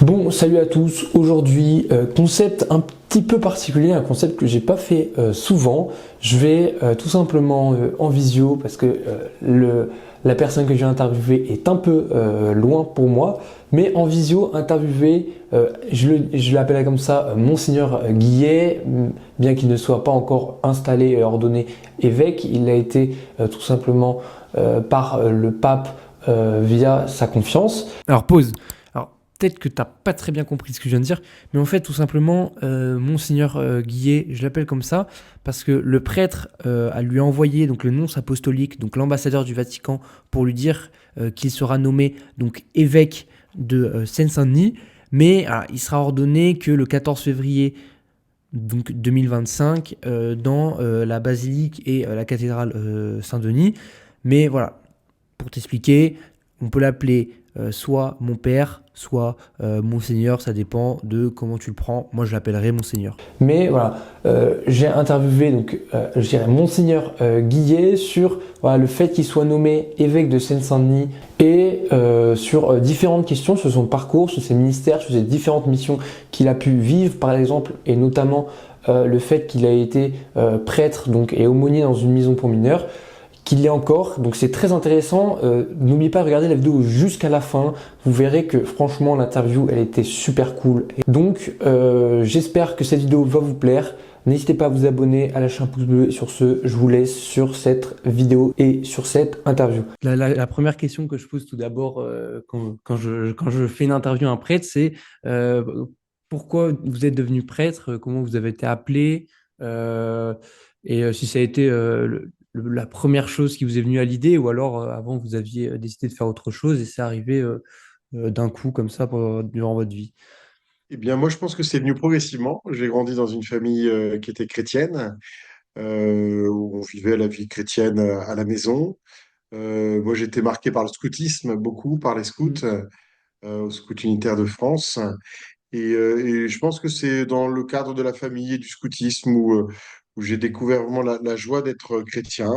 Bon, salut à tous. Aujourd'hui, concept un petit peu particulier, un concept que j'ai pas fait souvent. Je vais tout simplement en visio parce que la personne que je vais interviewer est un peu loin pour moi. Mais en visio, interviewer, je l'appelle comme ça, Monseigneur Guillet, bien qu'il ne soit pas encore installé et ordonné évêque, il a été tout simplement par le pape via sa confiance. Alors pause. Alors peut-être que tu n'as pas très bien compris ce que je viens de dire, mais en fait tout simplement Monseigneur Guillet, je l'appelle comme ça parce que le prêtre a lui envoyé donc le nonce apostolique, donc l'ambassadeur du Vatican, pour lui dire qu'il sera nommé donc évêque de Seine-Saint-Denis, mais il sera ordonné que le 14 février donc 2025 dans la basilique et la cathédrale Saint-Denis. Mais voilà, pour t'expliquer, on peut l'appeler soit mon père, soit Monseigneur, ça dépend de comment tu le prends. Moi, je l'appellerai Monseigneur. Mais voilà, j'ai interviewé donc, je dirais Monseigneur Guillet sur voilà, le fait qu'il soit nommé évêque de Seine-Saint-Denis et sur différentes questions sur son parcours, sur ses ministères, sur ses différentes missions qu'il a pu vivre, par exemple, et notamment le fait qu'il a été prêtre donc, et aumônier dans une maison pour mineurs qu'il l'est encore. Donc c'est très intéressant. N'oubliez pas de regarder la vidéo jusqu'à la fin. Vous verrez que franchement l'interview elle était super cool. Donc j'espère que cette vidéo va vous plaire. N'hésitez pas à vous abonner, à lâcher un pouce bleu. Et sur ce, je vous laisse sur cette vidéo et sur cette interview. La première question que je pose tout d'abord quand je fais une interview à un prêtre, c'est pourquoi vous êtes devenu prêtre, comment vous avez été appelé, et si ça a été la première chose qui vous est venue à l'idée, ou alors avant vous aviez décidé de faire autre chose et c'est arrivé d'un coup comme ça durant votre vie. Eh bien, moi, je pense que c'est venu progressivement. J'ai grandi dans une famille qui était chrétienne, où on vivait la vie chrétienne à la maison. Moi, j'ai été marqué par le scoutisme, beaucoup par les scouts, Mm. au Scout unitaire de France. Et je pense que c'est dans le cadre de la famille et du scoutisme où j'ai découvert vraiment la joie d'être chrétien,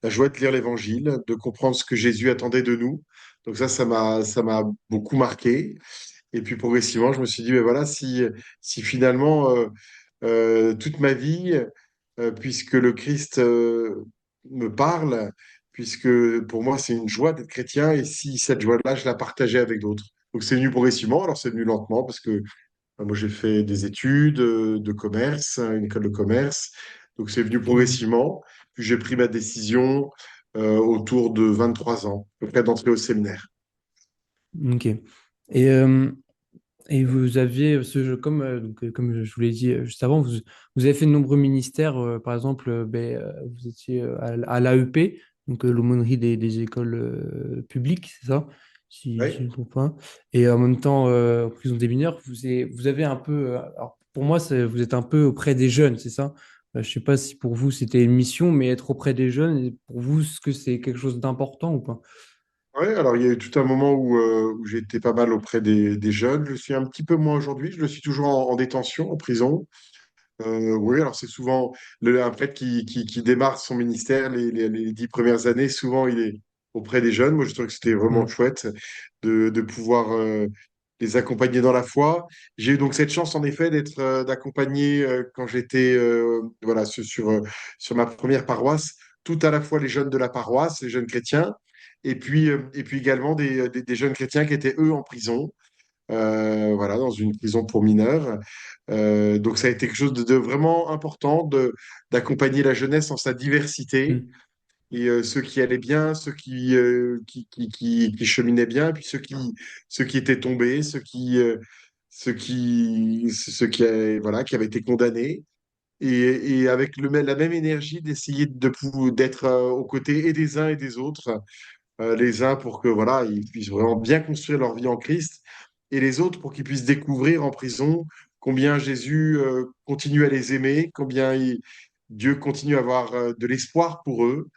la joie de lire l'Évangile, de comprendre ce que Jésus attendait de nous. Donc ça m'a beaucoup marqué. Et puis progressivement, je me suis dit, mais voilà, si finalement toute ma vie, puisque le Christ me parle, puisque pour moi c'est une joie d'être chrétien, et si cette joie-là, je la partageais avec d'autres. Donc c'est venu progressivement, alors c'est venu lentement, parce que moi j'ai fait des études de commerce, hein, une école de commerce, donc c'est venu Mm. progressivement, puis j'ai pris ma décision autour de 23 ans, à peu près d'entrer au séminaire. Ok. Et, euh, et vous aviez ce jeu, comme je vous l'ai dit juste avant, vous avez fait de nombreux ministères. Par exemple, vous étiez à l'AEP, donc l'aumônerie des écoles publiques, c'est ça, si je Oui. ne me trompe pas. Et en même temps, prison des mineurs, vous avez un peu. Alors pour moi, vous êtes un peu auprès des jeunes, c'est ça? Je ne sais pas si pour vous c'était une mission, mais être auprès des jeunes, et pour vous, est-ce que c'est quelque chose d'important ou pas? Oui, alors il y a eu tout un moment où j'étais pas mal auprès des jeunes. Je suis un petit peu moins aujourd'hui. Je le suis toujours en détention, en prison. Oui, alors c'est souvent un prêtre qui démarre son ministère les 10 premières années. Souvent, il est auprès des jeunes. Moi, je trouvais que c'était vraiment Mm. chouette de pouvoir les accompagner dans la foi. J'ai eu donc cette chance, en effet, d'accompagner quand j'étais voilà, sur ma première paroisse, tout à la fois les jeunes de la paroisse, les jeunes chrétiens, et puis également des jeunes chrétiens qui étaient, eux, en prison, voilà, dans une prison pour mineurs. Donc ça a été quelque chose de vraiment important d'accompagner la jeunesse en sa diversité, Mm. et ceux qui allaient bien, ceux qui cheminaient bien, et puis ceux qui étaient tombés, voilà, qui avaient été condamnés. Et avec la même énergie d'essayer d'être aux côtés et des uns et des autres, les uns pour que voilà, ils puissent vraiment bien construire leur vie en Christ, et les autres pour qu'ils puissent découvrir en prison combien Jésus continue à les aimer, Dieu continue à avoir de l'espoir pour eux.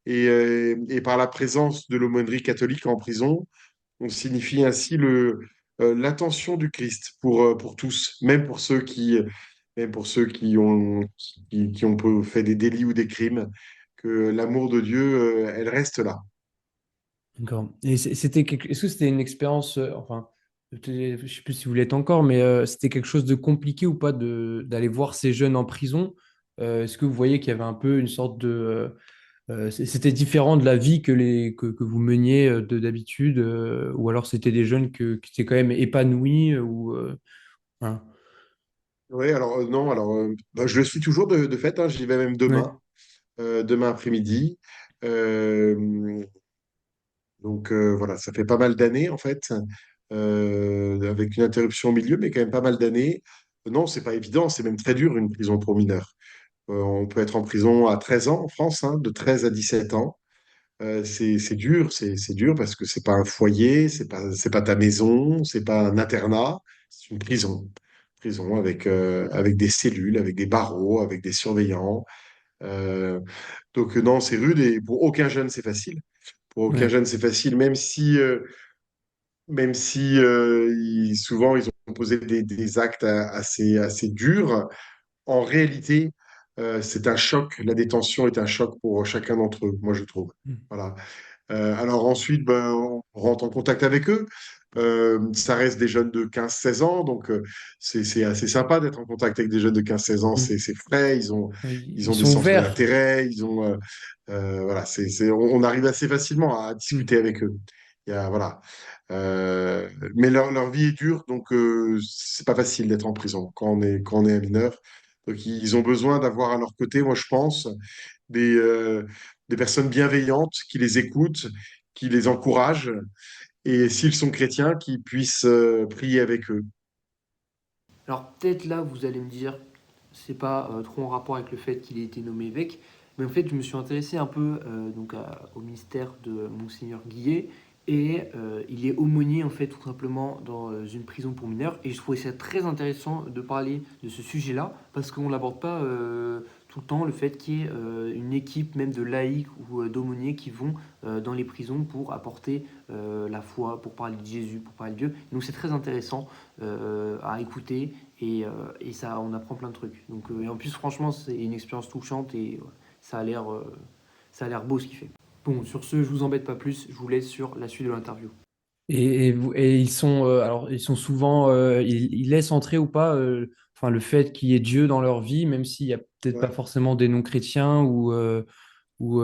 Et par la présence de l'aumônerie catholique en prison, on signifie ainsi l'attention du Christ pour tous, même pour ceux qui ont fait des délits ou des crimes, que l'amour de Dieu, elle reste là. D'accord. Et est-ce que c'était une expérience, enfin, Je sais plus si vous l'êtes encore, mais c'était quelque chose de compliqué ou pas d'aller voir ces jeunes en prison? Est-ce que vous voyez qu'il y avait un peu une sorte de... c'était différent de la vie que vous meniez d'habitude, ou alors c'était des jeunes qui étaient quand même épanouis, voilà. Oui, alors non, alors bah, je le suis toujours de fait, hein, j'y vais même Ouais, demain après-midi. Euh, donc voilà, ça fait pas mal d'années en fait, avec une interruption au milieu, mais quand même pas mal d'années. Non, c'est pas évident, c'est même très dur une prison pour mineurs. On peut être en prison à 13 ans en France, hein, de 13 à 17 ans. C'est dur, c'est dur parce que c'est pas un foyer, c'est pas ta maison, c'est pas un internat, c'est une prison. Prison avec des cellules, avec des barreaux, avec des surveillants. Euh, donc non, c'est rude et pour aucun jeune c'est facile. Pour aucun ouais, jeune c'est facile, même si souvent ils ont posé des actes assez durs. En réalité, c'est un choc. La détention est un choc pour chacun d'entre eux, moi je trouve. mm, Voilà. Alors ensuite, ben, on rentre en contact avec eux. Ça reste des jeunes de 15 16 ans, donc c'est assez sympa d'être en contact avec des jeunes de 15 16 ans. mm. C'est frais, ils Ils ont des sont centres ouverts. d'intérêt, voilà, on arrive assez facilement à Mm, discuter avec eux. Voilà. Mais leur vie est dure, donc c'est pas facile d'être en prison quand on est un mineur. Donc ils ont besoin d'avoir à leur côté, moi je pense, des, euh, des personnes bienveillantes qui les écoutent, qui les encouragent, et s'ils sont chrétiens, qui puissent prier avec eux. Alors peut-être là, vous allez me dire, c'est pas trop en rapport avec le fait qu'il ait été nommé évêque, mais en fait, je me suis intéressé un peu au ministère de Monseigneur Guillet, et il est aumônier en fait tout simplement dans une prison pour mineurs, et je trouvais ça très intéressant de parler de ce sujet-là, parce qu'on l'aborde pas tout le temps, le fait qu'il y ait une équipe même de laïcs ou d'aumôniers qui vont dans les prisons pour apporter la foi, pour parler de Jésus, pour parler de Dieu. Donc c'est très intéressant à écouter et ça, on apprend plein de trucs. Donc, et en plus, franchement, c'est une expérience touchante et ça a l'air beau ce qu'il fait. Bon, sur ce, je vous embête pas plus, je vous laisse sur la suite de l'interview. Et ils sont, alors, ils sont souvent, ils laissent entrer ou pas, enfin, le fait qu'il y ait Dieu dans leur vie, même s'il y a peut-être pas Ouais. forcément des non-chrétiens ou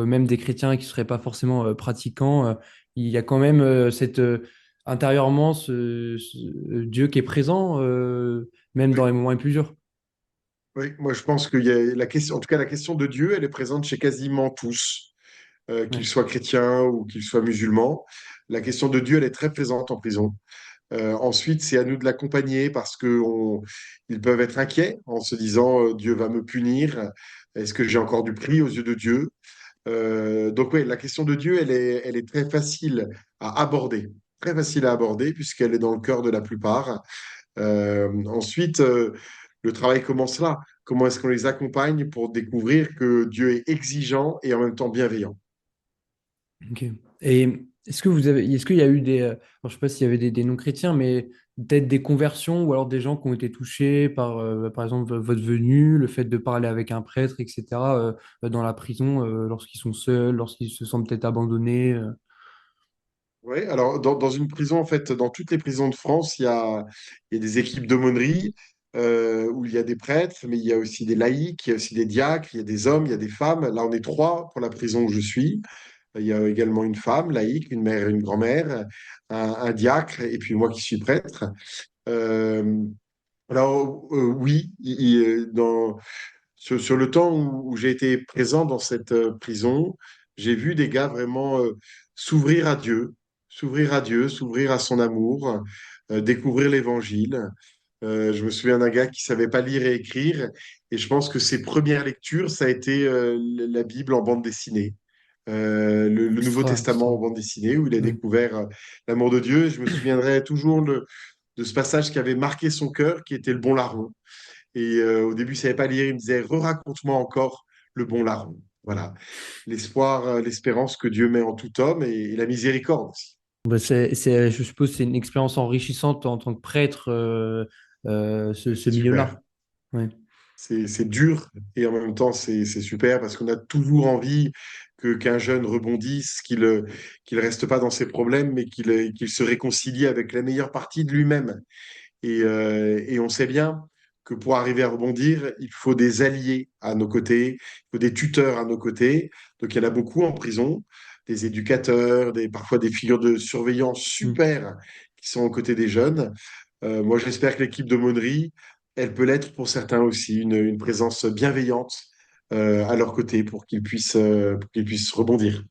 même des chrétiens qui seraient pas forcément pratiquants, il y a quand même intérieurement ce Dieu qui est présent, même dans Oui, les moments les plus durs. oui. Moi je pense qu'il y a la question, en tout cas la question de Dieu, elle est présente chez quasiment tous, qu'ils Ouais. soient chrétiens ou qu'ils soient musulmans. La question de Dieu, elle est très présente en prison. Ensuite, c'est à nous de l'accompagner parce ils peuvent être inquiets en se disant Dieu va me punir. Est-ce que j'ai encore du prix aux yeux de Dieu? Donc oui, la question de Dieu, elle est très facile à aborder, très facile à aborder puisqu'elle est dans le cœur de la plupart. Ensuite, le travail commence là. Comment est-ce qu'on les accompagne pour découvrir que Dieu est exigeant et en même temps bienveillant? Ok. Et est-ce qu'il y a eu alors, je sais pas s'il y avait des non-chrétiens, mais peut-être des conversions ou alors des gens qui ont été touchés par exemple, votre venue, le fait de parler avec un prêtre, etc., dans la prison, lorsqu'ils sont seuls, lorsqu'ils se sentent peut-être abandonnés. Oui, alors dans une prison, en fait, dans toutes les prisons de France, il y a des équipes d'aumônerie où il y a des prêtres, mais il y a aussi des laïcs, il y a aussi des diacres, il y a des hommes, il y a des femmes. Là, on est trois pour la prison où je suis. Il y a également une femme laïque, une mère et une grand-mère, un diacre, et puis moi qui suis prêtre. Euh, alors, oui, sur le temps où j'ai été présent dans cette prison, j'ai vu des gars vraiment s'ouvrir à Dieu, s'ouvrir à Dieu, s'ouvrir à son amour, découvrir l'Évangile. Je me souviens d'un gars qui savait pas lire et écrire, et je pense que ses premières lectures, ça a été la Bible en bande dessinée. Le Nouveau Extra, Testament extra. en bande dessinée, où il a Ouais. découvert l'amour de Dieu. Et je me souviendrai toujours de ce passage qui avait marqué son cœur, qui était le bon larron. Et au début, il ne savait pas lire. Il me disait, re-raconte-moi encore le bon larron. Voilà. L'espoir, l'espérance que Dieu met en tout homme et la miséricorde aussi. Bah, je suppose que c'est une expérience enrichissante en tant que prêtre, ce C'est super. milieu-là. Ouais. c'est dur et en même temps c'est super parce qu'on a toujours envie qu'un jeune rebondisse, qu'il reste pas dans ses problèmes, mais qu'il se réconcilie avec la meilleure partie de lui-même. Et on sait bien que pour arriver à rebondir, il faut des alliés à nos côtés, il faut des tuteurs à nos côtés. Donc il y en a beaucoup en prison, des éducateurs, parfois des figures de surveillance Mm. super qui sont aux côtés des jeunes. Moi, j'espère que l'équipe de Monnerie, elle peut l'être pour certains aussi, une présence bienveillante à leur côté pour qu'ils puissent rebondir.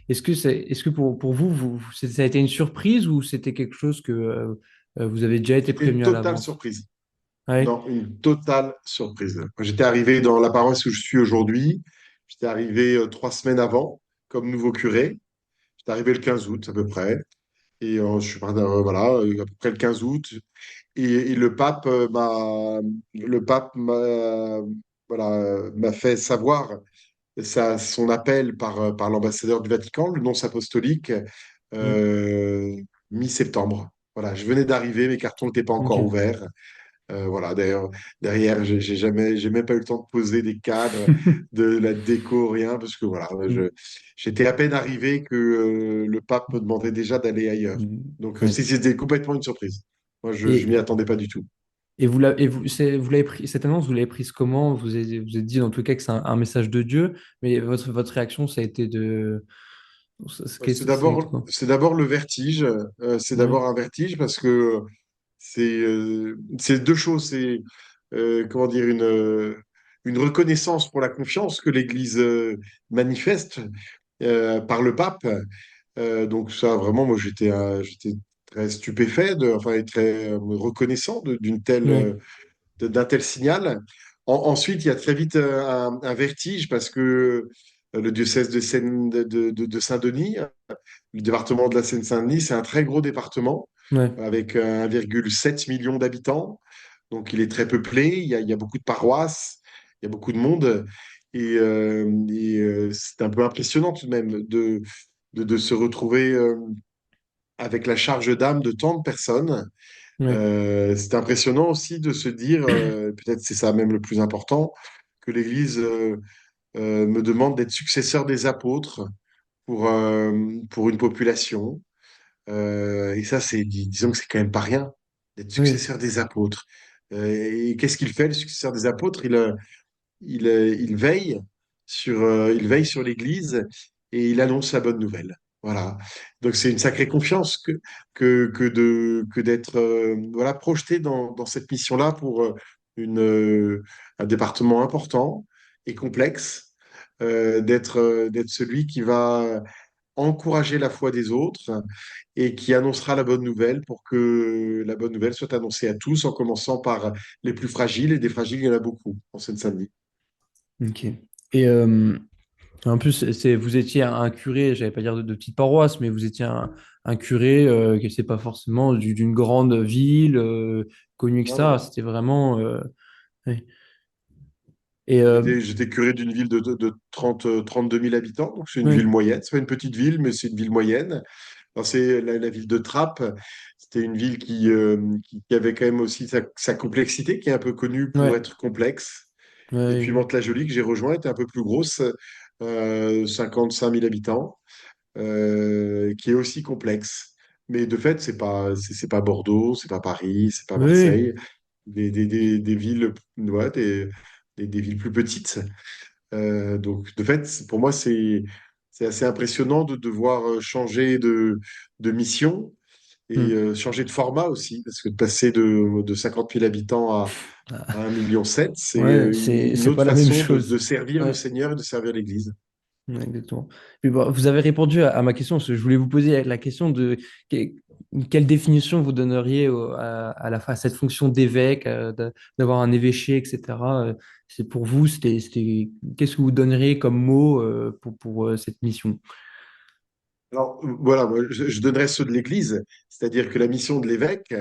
Est-ce que pour vous, ça a été une surprise ou c'était quelque chose que vous avez déjà été C'était une prévenu à totale l'avance? surprise. Ouais. Non, une totale surprise. Quand j'étais arrivé dans la paroisse où je suis aujourd'hui, j'étais arrivé 3 semaines avant comme nouveau curé. J'étais arrivé le 15 août à peu près. Et je suis parti, voilà, à peu près le 15 août. Et le pape m'a fait savoir son appel par l'ambassadeur du Vatican, le nonce apostolique, Mm. euh, mi-septembre. Voilà, je venais d'arriver, mes cartons n'étaient pas encore Ok. ouverts. Voilà, d'ailleurs, derrière, j'ai même pas eu le temps de poser des cadres, de la déco, rien, parce que voilà, Mm. j'étais à peine arrivé que le pape me demandait déjà d'aller ailleurs. Mm. Donc, Ouais. c'était complètement une surprise. Moi, je m'y Et, attendais pas du tout. vous l'avez pris, cette annonce, vous l'avez prise comment? Vous êtes dit dans tout cas que c'est un message de Dieu, mais votre réaction, ça a été de. Ça a été quoi? C'est d'abord le vertige. C'est Ouais. d'abord un vertige parce que c'est deux choses. C'est, comment dire, une reconnaissance pour la confiance que l'Église manifeste par le pape. Donc ça, vraiment, moi, j'étais très stupéfait, enfin, et très reconnaissant Ouais. d'un tel signal. Ensuite, il y a très vite un vertige parce que le diocèse de Saint-Denis, le département de la Seine-Saint-Denis, c'est un très gros département Ouais. avec 1,7 million d'habitants. Donc, il est très peuplé, il y a beaucoup de paroisses, il y a beaucoup de monde. C'est un peu impressionnant tout de même de se retrouver avec la charge d'âme de tant de personnes. Ouais. C'est impressionnant aussi de se dire, peut-être c'est ça même le plus important, que l'Église me demande d'être successeur des apôtres pour une population. Et ça, disons que c'est quand même pas rien d'être Oui. successeur des apôtres. Et qu'est-ce qu'il fait, le successeur des apôtres? Il veille sur l'Église et il annonce la bonne nouvelle. Voilà. Donc c'est une sacrée confiance que d'être voilà, projeté dans cette mission-là pour un département important et complexe, d'être celui qui va encourager la foi des autres et qui annoncera la bonne nouvelle pour que la bonne nouvelle soit annoncée à tous, en commençant par les plus fragiles, et des fragiles, il y en a beaucoup en Seine-Saint-Denis. Ok. Et en plus, vous étiez un curé, j'allais pas dire de petite paroisse, mais vous étiez un curé qui c'est pas forcément d'une grande ville connue, Non, etc. non. C'était vraiment. Ouais. Et J'étais curé d'une ville de 32 000 habitants, donc c'est une ville ouais, moyenne. C'est pas une petite ville, mais c'est une ville moyenne. Alors, c'est la ville de Trappes. C'était une ville qui avait quand même aussi sa complexité, qui est un peu connue pour ouais, être complexe. Et puis ouais, Mantes-la-Jolie, que j'ai rejoint, était un peu plus grosse, 55 000 habitants, qui est aussi complexe. Mais de fait, c'est pas Bordeaux, c'est pas Paris, c'est pas oui, Marseille, des villes, ouais, des villes plus petites. Donc, de fait, pour moi, c'est assez impressionnant de devoir changer de mission et hmm. changer de format aussi, parce que de passer de 50 000 habitants à 1,7 million, c'est Ouais, une c'est autre pas la même façon de chose. servir le Ouais. Seigneur et de servir l'Église. Ouais, exactement. Puis bon, vous avez répondu à ma question, parce que je voulais vous poser la question de que- quelle définition vous donneriez à cette fonction d'évêque, d'avoir un évêché, etc. C'est pour vous, qu'est-ce que vous donneriez comme mot pour cette mission? Alors, voilà, moi, je donnerais ceux de l'Église, c'est-à-dire que la mission de l'évêque,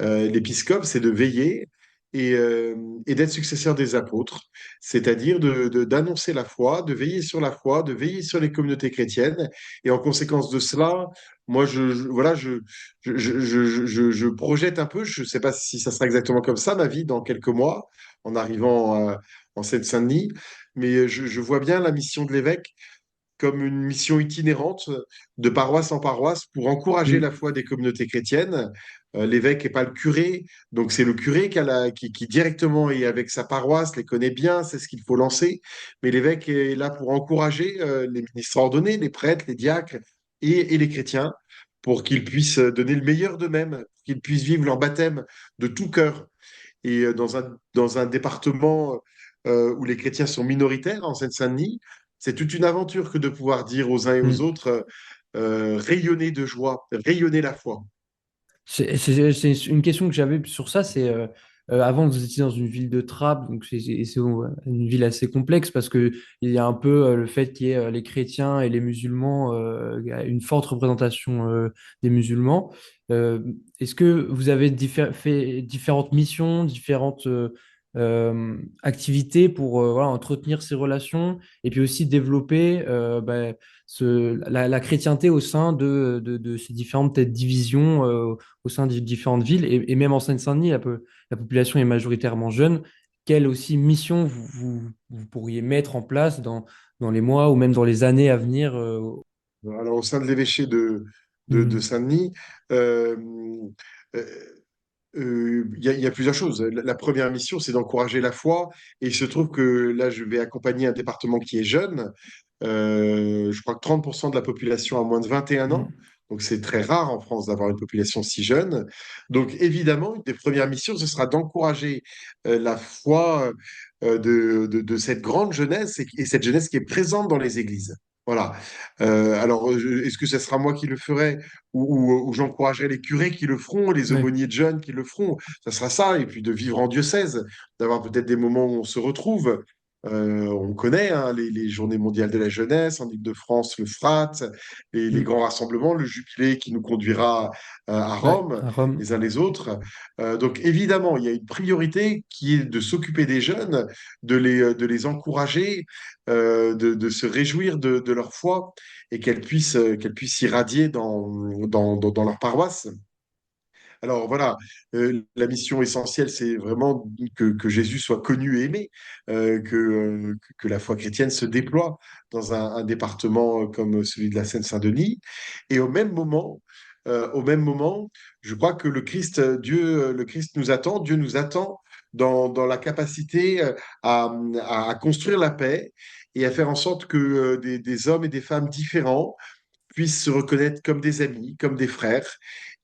l'épiscope, c'est de veiller et d'être successeur des apôtres, c'est-à-dire d'annoncer la foi, de veiller sur la foi, de veiller sur les communautés chrétiennes. Et en conséquence de cela, moi, voilà, je projette un peu, je ne sais pas si ça sera exactement comme ça, ma vie, dans quelques mois, en arrivant en Seine-Saint-Denis, mais je vois bien la mission de l'évêque comme une mission itinérante de paroisse en paroisse pour encourager la Mm. foi des communautés chrétiennes. L'évêque n'est pas le curé, donc c'est le curé qui directement est avec sa paroisse, les connaît bien, c'est ce qu'il faut lancer. Mais l'évêque est là pour encourager les ministres ordonnés, les prêtres, les diacres et les chrétiens pour qu'ils puissent donner le meilleur d'eux-mêmes, qu'ils puissent vivre leur baptême de tout cœur. Et dans un département où les chrétiens sont minoritaires, en Seine-Saint-Denis, c'est toute une aventure que de pouvoir dire aux uns et aux Mm. autres, rayonner de joie, rayonner la foi. C'est une question que j'avais sur ça, c'est avant vous étiez dans une ville de Trappes, donc c'est une ville assez complexe parce que il y a un peu le fait qu'il y ait les chrétiens et les musulmans, il y a une forte représentation des musulmans. Euh, Est-ce que vous avez fait différentes missions, différentes activités pour voilà, entretenir ces relations et puis aussi développer la chrétienté au sein de ces différentes peut-être divisions au sein des différentes villes, et même en Seine-Saint-Denis, la population est majoritairement jeune. Quelle aussi mission vous pourriez mettre en place dans les mois ou même dans les années à venir Alors, au sein de l'évêché de hmm, Saint-Denis, euh, euh, il y a plusieurs choses. La première mission, c'est d'encourager la foi. Et il se trouve que là, je vais accompagner un département qui est jeune. Je crois que 30% de la population a moins de 21 ans. hmm, Donc, c'est très rare en France d'avoir une population si jeune. Donc, évidemment, une des premières missions, ce sera d'encourager la foi de cette grande jeunesse et cette jeunesse qui est présente dans les églises. Voilà. Alors, est-ce que ce sera moi qui le ferai ou j'encouragerai les curés qui le feront, les ouais, aumôniers de jeunes qui le feront? Ça sera ça. Et puis de vivre en diocèse, d'avoir peut-être des moments où on se retrouve. On connaît hein, les journées mondiales de la jeunesse, en Île-de-France, le FRAT, les hmm, grands rassemblements, le jubilé qui nous conduira à ouais, Rome, à Rome. les uns les autres. Donc évidemment, il y a une priorité qui est de s'occuper des jeunes, de les encourager, de se réjouir de leur foi et qu'elles puissent irradier dans leur paroisse. Alors voilà, la mission essentielle, c'est vraiment que Jésus soit connu et aimé, que la foi chrétienne se déploie dans un département comme celui de la Seine-Saint-Denis. Et au même moment, je crois que le Christ nous attend, Dieu nous attend dans la capacité à construire la paix et à faire en sorte que des hommes et des femmes différents puissent se reconnaître comme des amis, comme des frères.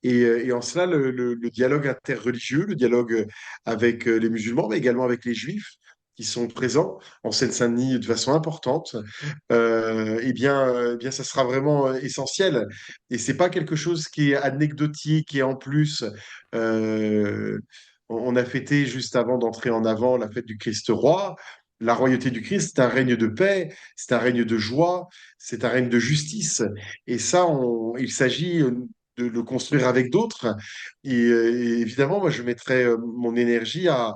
Et en cela, le dialogue interreligieux, le dialogue avec les musulmans, mais également avec les juifs, qui sont présents en Seine-Saint-Denis de façon importante, eh bien, ça sera vraiment essentiel. Et c'est pas quelque chose qui est anecdotique et en plus, euh, on a fêté juste avant d'entrer en avant la fête du Christ roi. La royauté du Christ, c'est un règne de paix, c'est un règne de joie, c'est un règne de justice. Et ça, il s'agit de le construire avec d'autres. Et évidemment, moi, je mettrai mon énergie à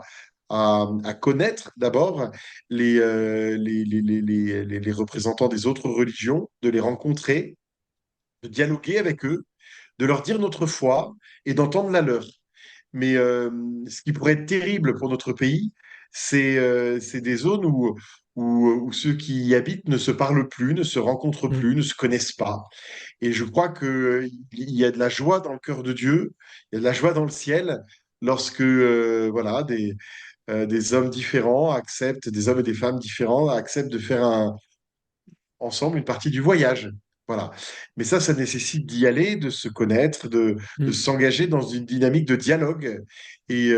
connaître d'abord les représentants des autres religions, de les rencontrer, de dialoguer avec eux, de leur dire notre foi et d'entendre la leur. Mais ce qui pourrait être terrible pour notre pays, c'est des zones où ceux qui y habitent ne se parlent plus, ne se rencontrent Hmm. plus, ne se connaissent pas. Et je crois qu'il y a de la joie dans le cœur de Dieu, il y a de la joie dans le ciel lorsque voilà, des hommes différents acceptent, des hommes et des femmes différents acceptent de faire ensemble une partie du voyage. Voilà. Mais ça nécessite d'y aller, de se connaître, de Hmm. s'engager dans une dynamique de dialogue et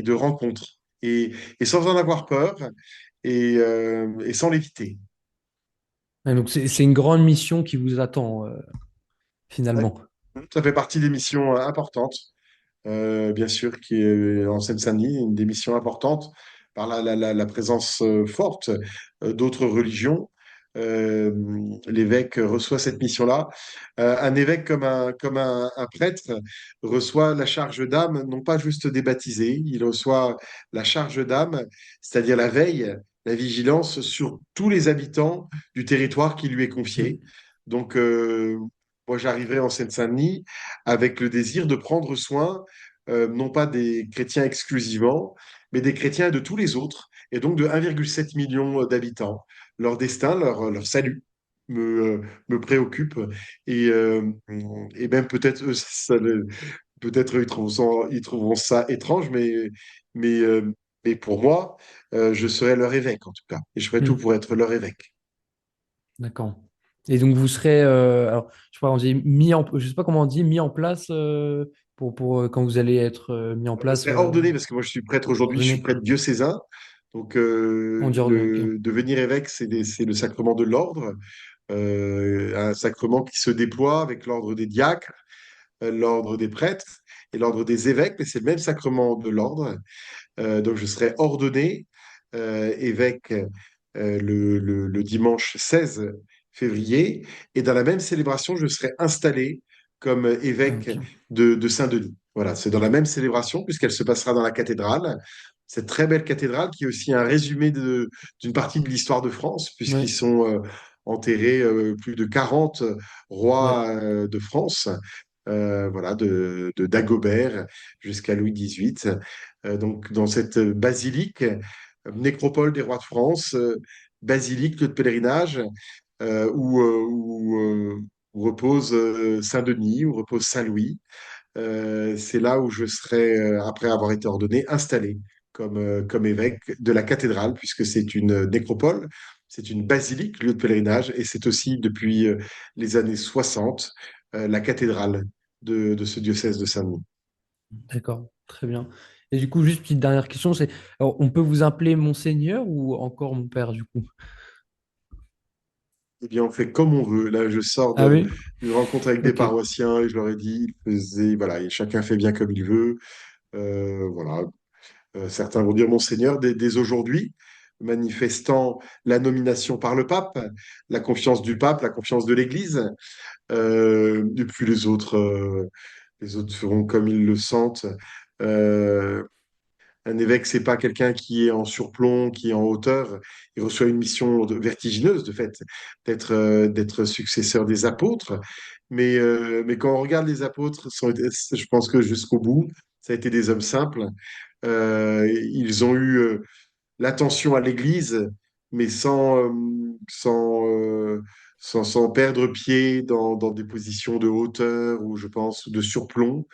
de rencontre. Et sans en avoir peur et sans l'éviter. Ouais, donc c'est une grande mission qui vous attend Ouais. finalement. Ça fait partie des missions importantes, bien sûr, qui est en Seine-Saint-Denis, une des missions importantes par la présence forte d'autres religions. l'évêque reçoit cette mission-là. Un évêque comme un prêtre reçoit la charge d'âme, non pas juste des baptisés, il reçoit la charge d'âme, c'est-à-dire la veille, la vigilance sur tous les habitants du territoire qui lui est confié. Mm. Donc, moi, j'arriverai en Seine-Saint-Denis avec le désir de prendre soin, non pas des chrétiens exclusivement, mais des chrétiens de tous les autres, et donc de 1,7 million d'habitants. Leur destin, leur salut me préoccupe. Et, et même peut-être eux, peut-être eux, ils trouveront ça étrange, mais, euh, mais pour moi, je serai leur évêque en tout cas. Et je ferai tout Mm. pour être leur évêque. D'accord. Et donc vous serez, alors je sais pas, on dit je sais pas comment on dit, mis en place pour quand vous allez être mis en Je place, serai ordonné parce que moi je suis prêtre aujourd'hui, je suis ordonné. prêtre diocésain. Donc On dit ordonné, ok. devenir évêque, c'est le sacrement de l'ordre, un sacrement qui se déploie avec l'ordre des diacres, l'ordre des prêtres et l'ordre des évêques, mais c'est le même sacrement de l'ordre. Donc je serai ordonné évêque le dimanche 16 février, et dans la même célébration, je serai installé comme Ah, évêque ok. de Saint-Denis. Voilà, c'est dans la même célébration, puisqu'elle se passera dans la cathédrale. Cette très belle cathédrale qui est aussi un résumé d'une partie de l'histoire de France, puisqu'ils Ouais, sont enterrés plus de 40 ouais. rois de France, voilà, de Dagobert jusqu'à Louis XVIII. Donc, dans cette basilique, nécropole des rois de France, basilique, lieu de pèlerinage, où repose Saint-Denis, où repose Saint-Louis. C'est là où je serai, après avoir été ordonné, installé comme évêque de la cathédrale, puisque c'est une nécropole, c'est une basilique, lieu de pèlerinage, et c'est aussi depuis les années 60 la cathédrale de ce diocèse de Saint-Denis. D'accord, très bien. Et du coup, juste petite dernière question, c'est, alors, on peut vous appeler monseigneur ou encore mon père du coup? Eh bien, on fait comme on veut. Là, je sors Ah oui? d'une rencontre avec des Ok. paroissiens et je leur ai dit, voilà, et chacun fait bien comme il veut. Voilà. Certains vont dire Monseigneur dès aujourd'hui, manifestant la nomination par le pape, la confiance du pape, la confiance de l'Église. Et puis les autres feront comme ils le sentent. Euh, un évêque, c'est pas quelqu'un qui est en surplomb, qui est en hauteur. Il reçoit une mission vertigineuse, de fait, d'être successeur des apôtres. Mais quand on regarde les apôtres, je pense que jusqu'au bout, ça a été des hommes simples. Ils ont eu l'attention à l'Église, mais sans perdre pied dans des positions de hauteur ou, je pense, de surplomb.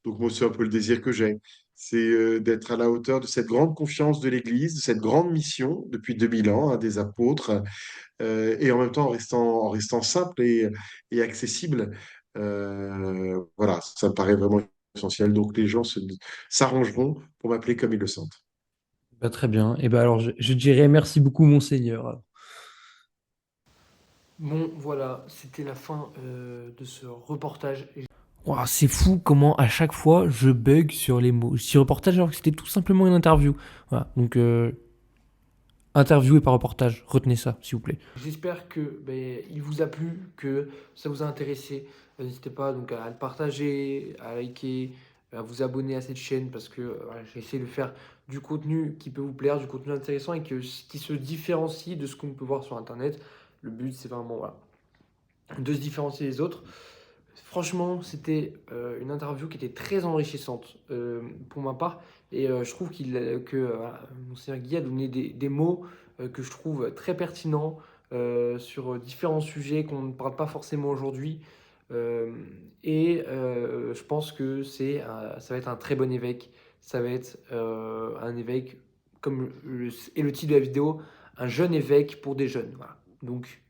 Donc moi, c'est un peu le désir que j'ai. C'est d'être à la hauteur de cette grande confiance de l'Église, de cette grande mission depuis 2000 ans, hein, des apôtres, et en même temps en restant simple et accessible. Voilà, ça me paraît vraiment essentiel. Donc les gens s'arrangeront pour m'appeler comme ils le sentent. Bah, très bien. Et ben alors, je dirais merci beaucoup, monseigneur. Bon, voilà, c'était la fin de ce reportage. Ouah, c'est fou comment à chaque fois je bug sur les mots. Je dis reportage alors que c'était tout simplement une interview. Voilà, donc interview et pas reportage. Retenez ça, s'il vous plaît. J'espère que ben, il vous a plu, que ça vous a intéressé. N'hésitez pas donc à le partager, à liker, à vous abonner à cette chaîne parce que voilà, j'essaie de faire du contenu qui peut vous plaire, du contenu intéressant et qui se différencie de ce qu'on peut voir sur Internet. Le but, c'est vraiment voilà, de se différencier des autres. Franchement, c'était une interview qui était très enrichissante pour ma part. Et je trouve voilà, Monseigneur Guy a donné des mots que je trouve très pertinents sur différents sujets qu'on ne parle pas forcément aujourd'hui. Euh, je pense que ça va être un très bon évêque. Ça va être un évêque, est le titre de la vidéo, un jeune évêque pour des jeunes. Voilà. Donc,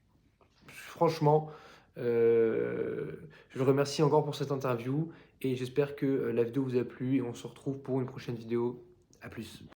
franchement, je le remercie encore pour cette interview et j'espère que la vidéo vous a plu et on se retrouve pour une prochaine vidéo. À plus.